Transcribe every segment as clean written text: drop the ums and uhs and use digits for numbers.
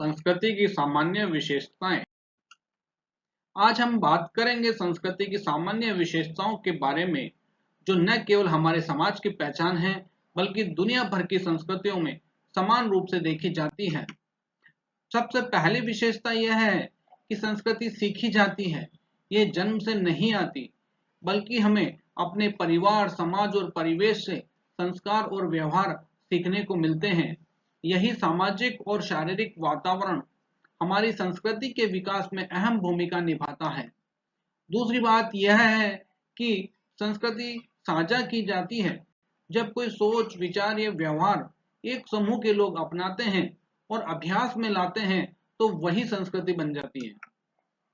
संस्कृति की सामान्य विशेषताएं। आज हम बात करेंगे संस्कृति की सामान्य विशेषताओं के बारे में, जो न केवल हमारे समाज की पहचान है, बल्कि दुनिया भर की संस्कृतियों में समान रूप से देखी जाती है। सबसे पहली विशेषता यह है कि संस्कृति सीखी जाती है। ये जन्म से नहीं आती, बल्कि हमें अपने परिवार, समाज और परिवेश से संस्कार और व्यवहार सीखने को मिलते हैं। यही सामाजिक और शारीरिक वातावरण हमारी संस्कृति के विकास में अहम भूमिका निभाता है। दूसरी बात यह है कि संस्कृति साझा की जाती है। जब कोई सोच, विचार या व्यवहार एक समूह के लोग अपनाते हैं और अभ्यास में लाते हैं, तो वही संस्कृति बन जाती है।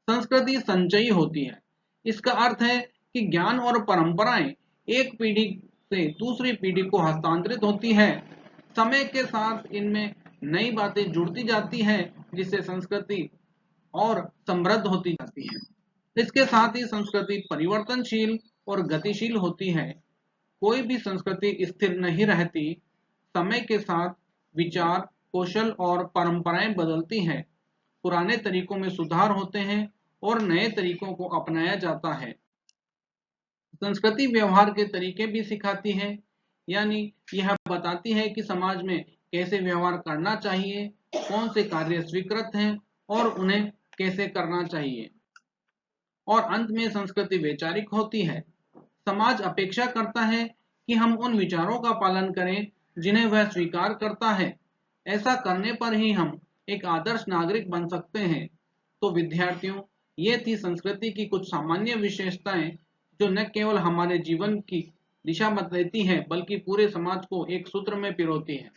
संस्कृति संचयी होती है। इसका अर्थ है कि ज्ञान और परंपराएं एक पीढ़ी से दूसरी पीढ़ी को हस्तांतरित होती है। समय के साथ इनमें नई बातें जुड़ती जाती हैं, जिससे संस्कृति और समृद्ध होती जाती है। इसके साथ ही संस्कृति परिवर्तनशील और गतिशील होती है। कोई भी संस्कृति स्थिर नहीं रहती। समय के साथ विचार, कौशल और परंपराएं बदलती हैं। पुराने तरीकों में सुधार होते हैं और नए तरीकों को अपनाया जाता है। संस्कृति व्यवहार के तरीके भी सिखाती है, यानी यह बताती है कि समाज में कैसे व्यवहार करना चाहिए, कौन से कार्य स्वीकृत हैं और उन्हें कैसे करना चाहिए। और अंत में संस्कृति वैचारिक होती है। समाज अपेक्षा करता है कि हम उन विचारों का पालन करें जिन्हें वह स्वीकार करता है। ऐसा करने पर ही हम एक आदर्श नागरिक बन सकते हैं। तो विद्यार्थियों, ये थी संस्कृति की कुछ सामान्य विशेषताएं, जो न केवल हमारे जीवन की दिशा बदलती हैं, बल्कि पूरे समाज को एक सूत्र में पिरोती हैं।